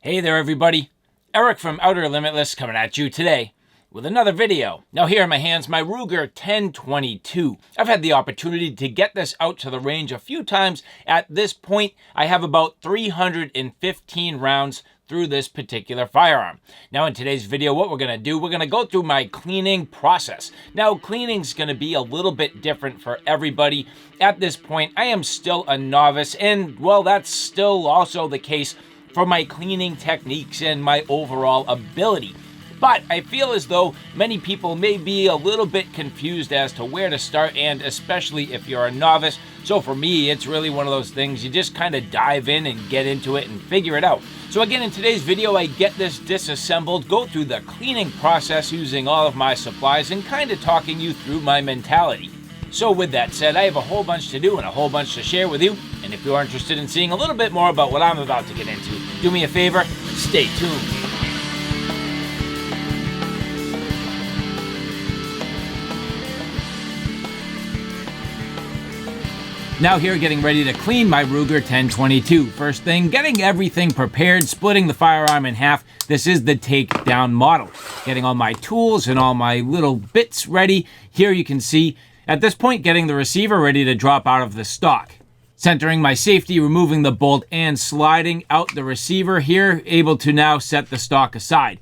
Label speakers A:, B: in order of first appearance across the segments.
A: Hey there everybody, Eric from Outer Limitless coming at you today with another video. Now here in my hands, my Ruger 1022. I've had the opportunity to get this out to the range a few times. At this point, I have about 315 rounds through this particular firearm. Now in today's video, what we're gonna do, we're gonna go through my cleaning process. Now cleaning's gonna be a little bit different for everybody. At this point, I am still a novice, and well, that's still also the case for my cleaning techniques and my overall ability. But I feel as though many people may be a little bit confused as to where to start, and especially if you're a novice. So for me, it's really one of those things, you just kind of dive in and get into it and figure it out. So again, in today's video, I get this disassembled, go through the cleaning process using all of my supplies and kind of talking you through my mentality. So with that said, I have a whole bunch to do and a whole bunch to share with you. And if you're interested in seeing a little bit more about what I'm about to get into, do me a favor, stay tuned. Now here, getting ready to clean my Ruger 1022. First thing, getting everything prepared, splitting the firearm in half. This is the takedown model. Getting all my tools and all my little bits ready. Here you can see, at this point, getting the receiver ready to drop out of the stock. Centering my safety, removing the bolt, and sliding out the receiver here, able to now set the stock aside.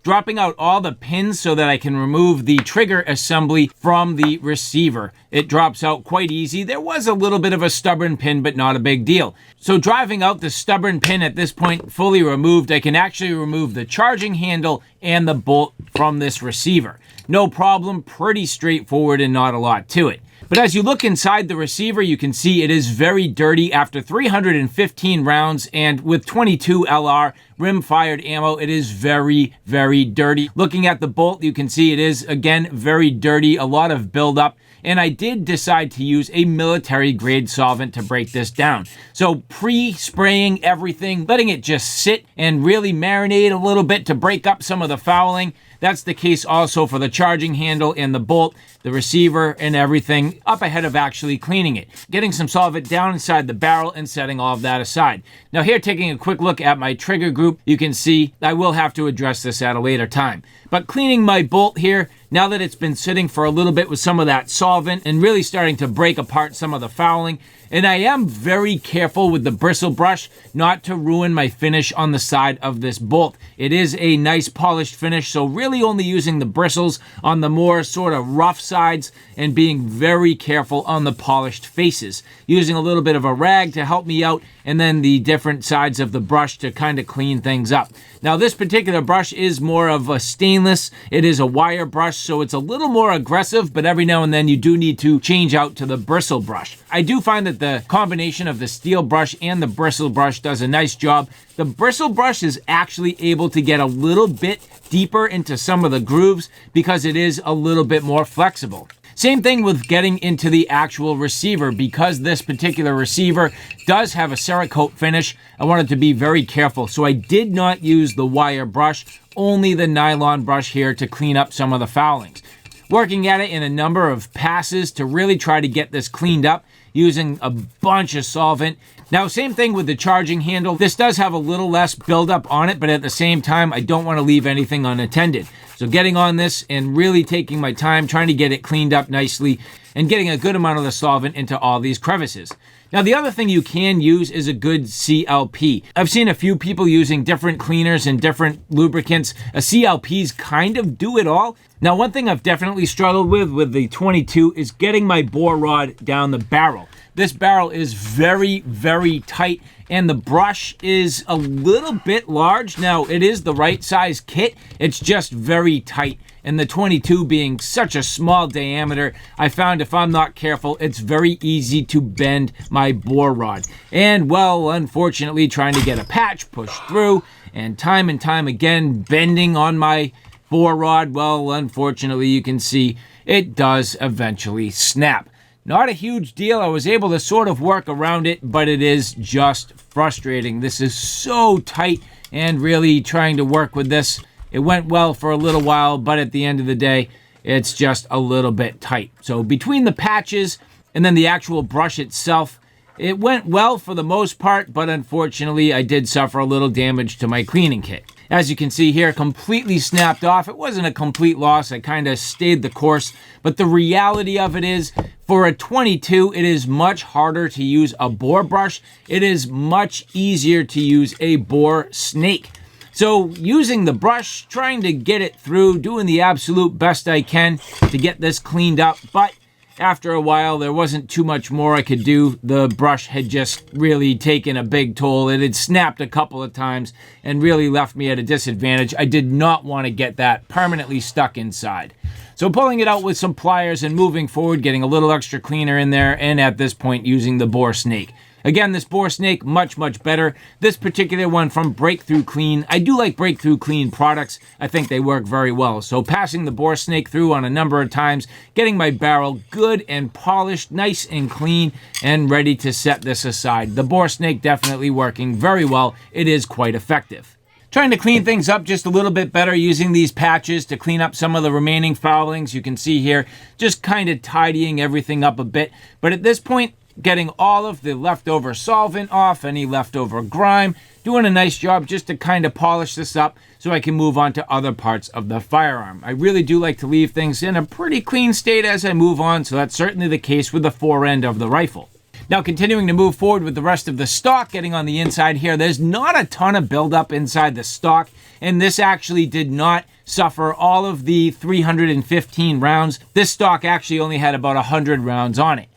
A: Dropping out all the pins so that I can remove the trigger assembly from the receiver. It drops out quite easy. There was a little bit of a stubborn pin, but not a big deal. So driving out the stubborn pin at this point fully removed, I can actually remove the charging handle and the bolt from this receiver. No problem, pretty straightforward and not a lot to it. But as you look inside the receiver, you can see it is very dirty after 315 rounds, and with 22 LR rim-fired ammo, it is very, very dirty. Looking at the bolt, you can see it is, again, very dirty, a lot of buildup. And I did decide to use a military-grade solvent to break this down. So pre-spraying everything, letting it just sit and really marinate a little bit to break up some of the fouling. That's the case also for the charging handle and the bolt, the receiver, and everything up ahead of actually cleaning it. Getting some solvent down inside the barrel and setting all of that aside. Now here, taking a quick look at my trigger group, you can see I will have to address this at a later time. But cleaning my bolt here, now that it's been sitting for a little bit with some of that solvent and really starting to break apart some of the fouling, and I am very careful with the bristle brush not to ruin my finish on the side of this bolt. It is a nice polished finish, so really only using the bristles on the more sort of rough sides and being very careful on the polished faces. Using a little bit of a rag to help me out, and then the different sides of the brush to kind of clean things up. Now this particular brush is more of a stainless. It is a wire brush, so it's a little more aggressive, but every now and then you do need to change out to the bristle brush. I do find that the combination of the steel brush and the bristle brush does a nice job. The bristle brush is actually able to get a little bit deeper into some of the grooves because it is a little bit more flexible. Same thing with getting into the actual receiver. Because this particular receiver does have a Cerakote finish, I wanted to be very careful. So I did not use the wire brush, only the nylon brush here to clean up some of the foulings. Working at it in a number of passes to really try to get this cleaned up using a bunch of solvent. Now, same thing with the charging handle. This does have a little less buildup on it, but at the same time, I don't want to leave anything unattended. So getting on this and really taking my time, trying to get it cleaned up nicely and getting a good amount of the solvent into all these crevices. Now, the other thing you can use is a good CLP. I've seen a few people using different cleaners and different lubricants. A CLPs kind of do it all. Now, one thing I've definitely struggled with the 22 is getting my bore rod down the barrel. This barrel is very, very tight, and the brush is a little bit large. Now, it is the right size kit. It's just very tight. And the 22 being such a small diameter, I found if I'm not careful, it's very easy to bend my bore rod. And, well, unfortunately, trying to get a patch pushed through, and time again, bending on my bore rod, well, unfortunately, you can see it does eventually snap. Not a huge deal. I was able to sort of work around it, but it is just frustrating. This is so tight, and really trying to work with this. It went well for a little while, but at the end of the day, it's just a little bit tight. So between the patches and then the actual brush itself, It went well for the most part, but unfortunately I did suffer a little damage to my cleaning kit. As you can see here, completely snapped off. It wasn't a complete loss. I kind of stayed the course, but the reality of it is, for a 22, it is much harder to use a bore brush. It is much easier to use a bore snake. So using the brush, trying to get it through, doing the absolute best I can to get this cleaned up, but after a while, there wasn't too much more I could do. The brush had just really taken a big toll. It had snapped a couple of times and really left me at a disadvantage. I did not want to get that permanently stuck inside. So pulling it out with some pliers and moving forward, getting a little extra cleaner in there, and at this point using the bore snake. Again, this bore snake, much better. This particular one from Breakthrough Clean. I do like Breakthrough Clean products. I think they work very well. So passing the bore snake through on a number of times, getting my barrel good and polished, nice and clean, and ready to set this aside. The bore snake definitely working very well. It is quite effective. Trying to clean things up just a little bit better using these patches to clean up some of the remaining foulings. You can see here, just kind of tidying everything up a bit. But at this point, getting all of the leftover solvent off, any leftover grime, doing a nice job just to kind of polish this up so I can move on to other parts of the firearm. I really do like to leave things in a pretty clean state as I move on, so that's certainly the case with the fore end of the rifle. Now continuing to move forward with the rest of the stock, getting on the inside here, there's not a ton of buildup inside the stock, and this actually did not suffer all of the 315 rounds. This stock actually only had about 100 rounds on it.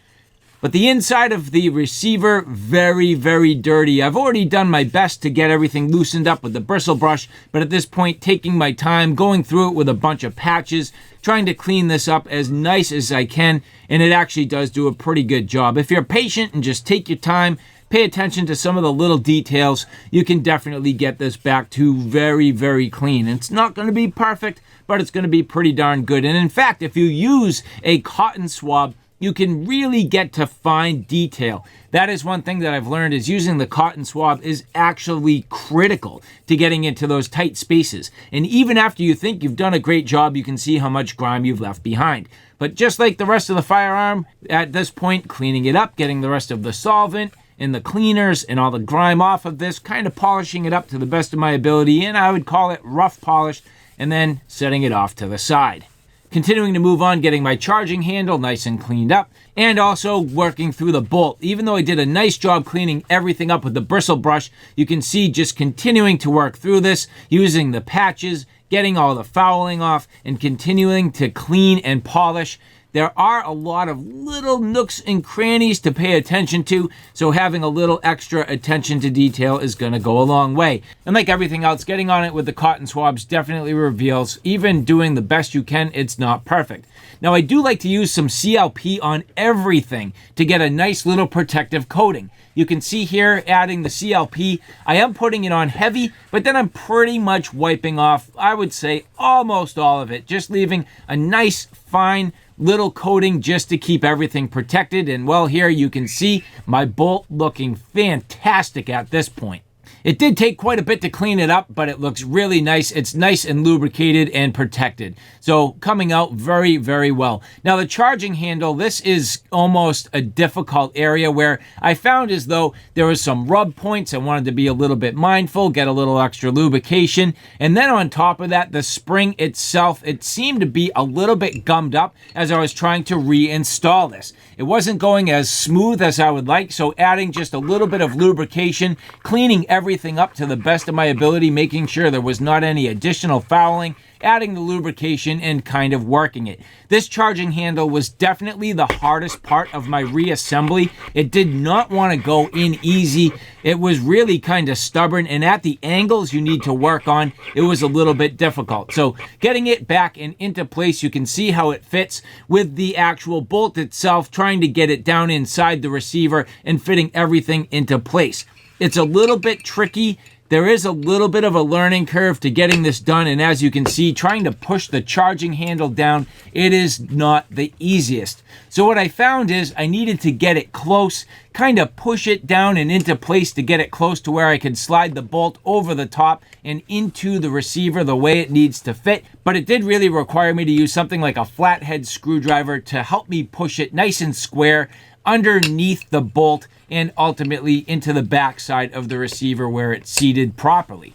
A: But the inside of the receiver, very dirty. I've already done my best to get everything loosened up with the bristle brush, but at this point, taking my time, going through it with a bunch of patches, trying to clean this up as nice as I can, and it actually does do a pretty good job. If you're patient and just take your time, pay attention to some of the little details, you can definitely get this back to very clean. It's not going to be perfect, but it's going to be pretty darn good. And in fact, if you use a cotton swab, you can really get to fine detail. That is one thing that I've learned, is using the cotton swab is actually critical to getting into those tight spaces. And even after you think you've done a great job, you can see how much grime you've left behind. But just like the rest of the firearm, at this point, cleaning it up, getting the rest of the solvent and the cleaners and all the grime off of this, kind of polishing it up to the best of my ability, and I would call it rough polish, and then setting it off to the side. Continuing to move on, getting my charging handle nice and cleaned up, and also working through the bolt. Even though I did a nice job cleaning everything up with the bristle brush, you can see just continuing to work through this, using the patches, getting all the fouling off, and continuing to clean and polish. There are a lot of little nooks and crannies to pay attention to, so having a little extra attention to detail is going to go a long way. And like everything else, getting on it with the cotton swabs definitely reveals, even doing the best you can, it's not perfect. Now, I do like to use some CLP on everything to get a nice little protective coating. You can see here, adding the CLP, I am putting it on heavy, but then I'm pretty much wiping off, I would say, almost all of it, just leaving a nice, fine, little coating just to keep everything protected. And well, here you can see my bolt looking fantastic at this point. It did take quite a bit to clean it up, but it looks really nice. It's nice and lubricated and protected. So coming out very well. Now the charging handle, this is almost a difficult area where I found as though there was some rub points. I wanted to be a little bit mindful, get a little extra lubrication. And then on top of that, the spring itself, it seemed to be a little bit gummed up as I was trying to reinstall this. It wasn't going as smooth as I would like, so adding just a little bit of lubrication, cleaning everything up to the best of my ability, making sure there was not any additional fouling, adding the lubrication, and kind of working it. This charging handle was definitely the hardest part of my reassembly. It did not want to go in easy. It was really kind of stubborn, and at the angles you need to work on, it was a little bit difficult. So getting it back and into place, you can see how it fits with the actual bolt itself, trying to get it down inside the receiver and fitting everything into place. It's a little bit tricky. There is a little bit of a learning curve to getting this done, and as you can see, trying to push the charging handle down, it is not the easiest. So what I found is I needed to get it close, kind of push it down and into place to get it close to where I could slide the bolt over the top and into the receiver the way it needs to fit. But it did really require me to use something like a flathead screwdriver to help me push it nice and square underneath the bolt and ultimately into the backside of the receiver where it's seated properly.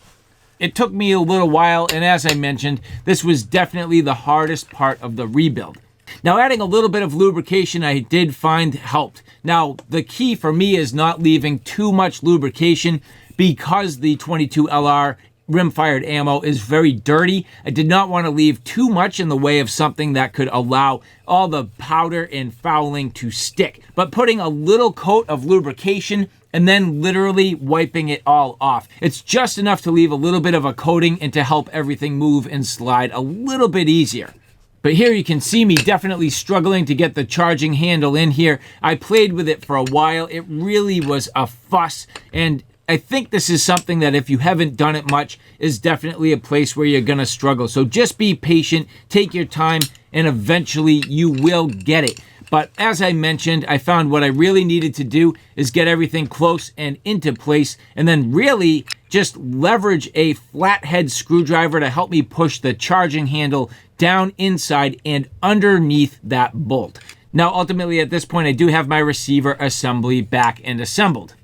A: It took me a little while, and as I mentioned, this was definitely the hardest part of the rebuild. Now, adding a little bit of lubrication I did find helped. Now, the key for me is not leaving too much lubrication because the 22 LR rim-fired ammo is very dirty. I did not want to leave too much in the way of something that could allow all the powder and fouling to stick. But putting a little coat of lubrication and then literally wiping it all off. It's just enough to leave a little bit of a coating and to help everything move and slide a little bit easier. But here you can see me definitely struggling to get the charging handle in here. I played with it for a while. It really was a fuss, and I think this is something that if you haven't done it much is definitely a place where you're going to struggle. So just be patient, take your time, and eventually you will get it. But as I mentioned, I found what I really needed to do is get everything close and into place, and then really just leverage a flathead screwdriver to help me push the charging handle down inside and underneath that bolt. Now, ultimately, at this point, I do have my receiver assembly back and assembled.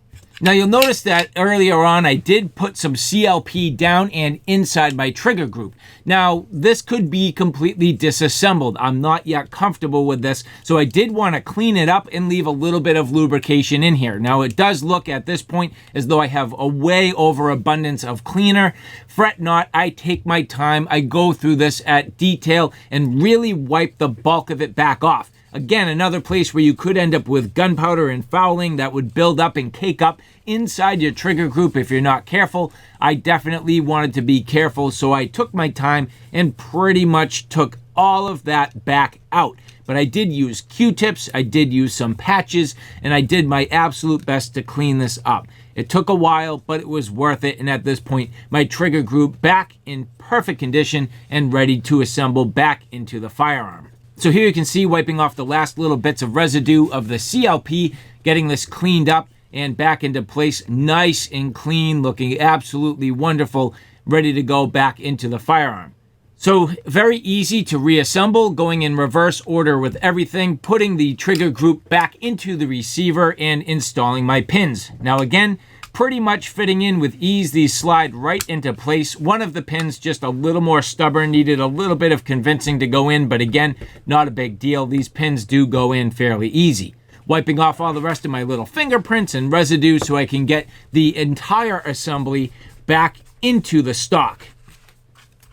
A: Now, you'll notice that earlier on, I did put some CLP down and inside my trigger group. Now, this could be completely disassembled. I'm not yet comfortable with this, so I did want to clean it up and leave a little bit of lubrication in here. Now, it does look at this point as though I have a way overabundance of cleaner. Fret not, I take my time. I go through this at detail and really wipe the bulk of it back off. Again, another place where you could end up with gunpowder and fouling that would build up and cake up inside your trigger group if you're not careful. I definitely wanted to be careful, so I took my time and pretty much took all of that back out. But I did use Q-tips, I did use some patches, and I did my absolute best to clean this up. It took a while, but it was worth it, and at this point, my trigger group back in perfect condition and ready to assemble back into the firearm. So here you can see wiping off the last little bits of residue of the CLP, getting this cleaned up and back into place, nice and clean, looking absolutely wonderful, ready to go back into the firearm. So very easy to reassemble, going in reverse order with everything, putting the trigger group back into the receiver and installing my pins. Now again, pretty much fitting in with ease. These slide right into place. One of the pins just a little more stubborn, needed a little bit of convincing to go in, but again, not a big deal. These pins do go in fairly easy. Wiping off all the rest of my little fingerprints and residue so I can get the entire assembly back into the stock.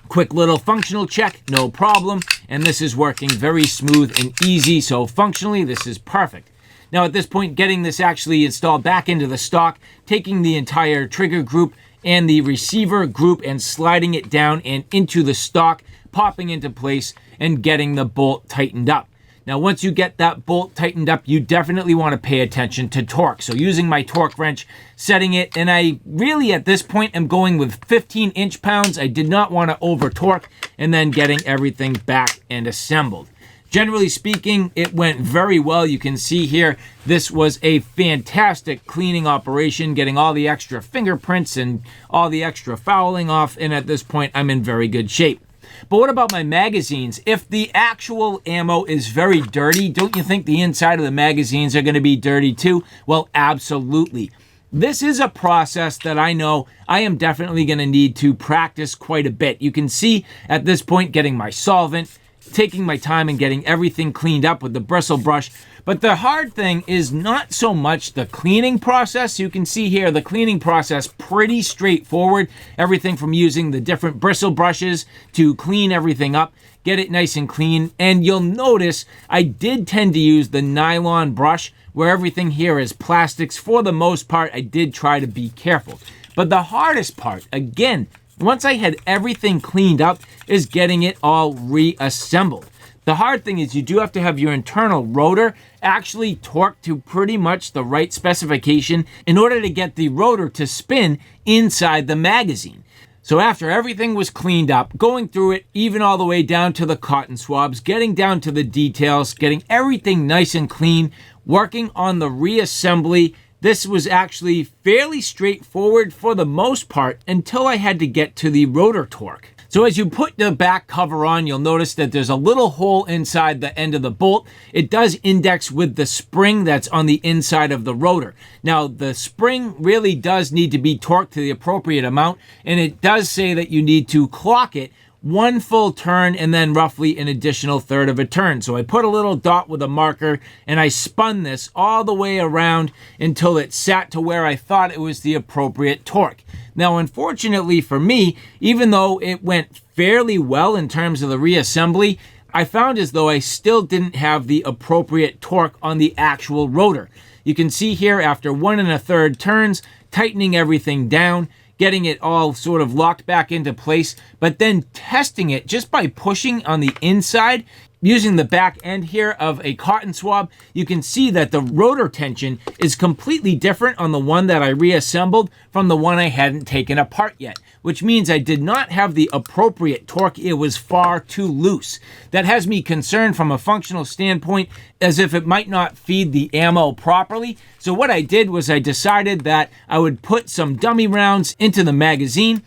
A: Quick little functional check, no problem, and this is working very smooth and easy, so functionally this is perfect. Now at this point, getting this actually installed back into the stock, taking the entire trigger group and the receiver group and sliding it down and into the stock, popping into place and getting the bolt tightened up. Now once you get that bolt tightened up, you definitely want to pay attention to torque. So using my torque wrench, setting it, and I really at this point am going with 15 inch-pounds. I did not want to over torque, and then getting everything back and assembled. Generally speaking, it went very well. You can see here, this was a fantastic cleaning operation, getting all the extra fingerprints and all the extra fouling off, and at this point, I'm in very good shape. But what about my magazines? If the actual ammo is very dirty, don't you think the inside of the magazines are going to be dirty too? Well, absolutely. This is a process that I know I am definitely going to need to practice quite a bit. You can see at this point, getting my solvent, taking my time and getting everything cleaned up with the bristle brush. But the hard thing is not so much the cleaning process. You can see here the cleaning process pretty straightforward. Everything from using the different bristle brushes to clean everything up, get it nice and clean. And you'll notice I did tend to use the nylon brush where everything here is plastics. For the most part, I did try to be careful. But the hardest part, again, once I had everything cleaned up, is getting it all reassembled. The hard thing is you do have to have your internal rotor actually torqued to pretty much the right specification in order to get the rotor to spin inside the magazine. So after everything was cleaned up, going through it even all the way down to the cotton swabs, getting down to the details, getting everything nice and clean, working on the reassembly, this was actually fairly straightforward for the most part until I had to get to the rotor torque. So as you put the back cover on, you'll notice that there's a little hole inside the end of the bolt. It does index with the spring that's on the inside of the rotor. Now, the spring really does need to be torqued to the appropriate amount, and it does say that you need to clock it 1 full turn and then roughly an additional third of a turn. So I put a little dot with a marker and I spun this all the way around until it sat to where I thought it was the appropriate torque. Now, unfortunately for me, even though it went fairly well in terms of the reassembly, I found as though I still didn't have the appropriate torque on the actual rotor. You can see here after 1 1/3 turns, tightening everything down, getting it all sort of locked back into place, but then testing it just by pushing on the inside, using the back end here of a cotton swab, you can see that the rotor tension is completely different on the one that I reassembled from the one I hadn't taken apart yet, which means I did not have the appropriate torque. It was far too loose. That has me concerned from a functional standpoint, as if it might not feed the ammo properly. So what I did was I decided that I would put some dummy rounds into the magazine,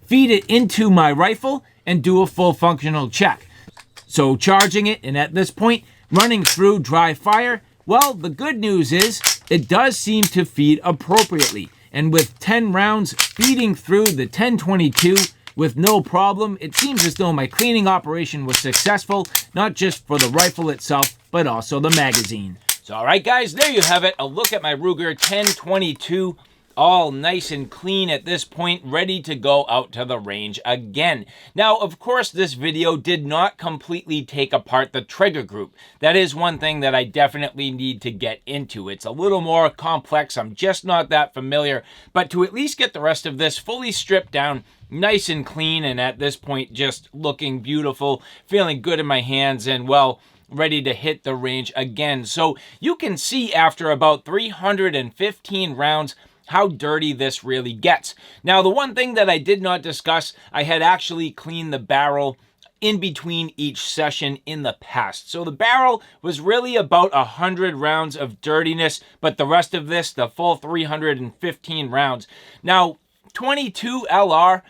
A: feed it into my rifle, and do a full functional check. So charging it, and at this point, running through dry fire, well, the good news is it does seem to feed appropriately. And with 10 rounds feeding through the 1022 with no problem, it seems as though my cleaning operation was successful, not just for the rifle itself, but also the magazine. So all right, guys, there you have it. A look at my Ruger 1022. All nice and clean at this point, ready to go out to the range again. Now, of course, this video did not completely take apart the trigger group. That is one thing that I definitely need to get into. It's a little more complex. I'm just not that familiar. But to at least get the rest of this fully stripped down, nice and clean, and at this point, just looking beautiful, feeling good in my hands, and well, ready to hit the range again. So you can see after about 315 rounds, how dirty this really gets. Now, the one thing that I did not discuss, I had actually cleaned the barrel in between each session in the past. So the barrel was really about 100 rounds of dirtiness, but the rest of this, the full 315 rounds. Now, 22 LR,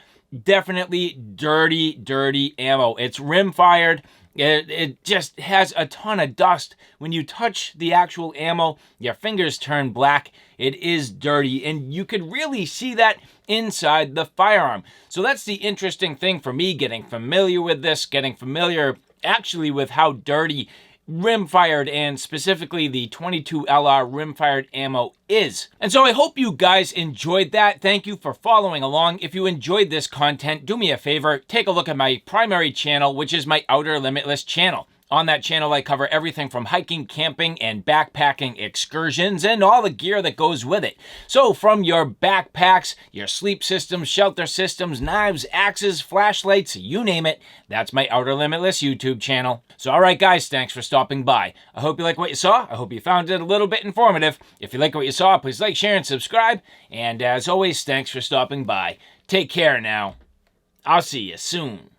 A: definitely dirty ammo. It's rim fired. It just has a ton of dust. When you touch the actual ammo, your fingers turn black. It is dirty, and you could really see that inside the firearm. So that's the interesting thing for me, getting familiar with this, getting familiar actually with how dirty rim-fired and specifically the 22 LR rim-fired ammo is. And so I hope you guys enjoyed that. Thank you for following along. If you enjoyed this content, do me a favor, take a look at my primary channel, which is my Outer Limitless channel. On that channel, I cover everything from hiking, camping, and backpacking excursions, and all the gear that goes with it. So from your backpacks, your sleep systems, shelter systems, knives, axes, flashlights, you name it, that's my Outer Limitless YouTube channel. So all right, guys, thanks for stopping by. I hope you like what you saw. I hope you found it a little bit informative. If you like what you saw, please like, share, and subscribe. And as always, thanks for stopping by. Take care now. I'll see you soon.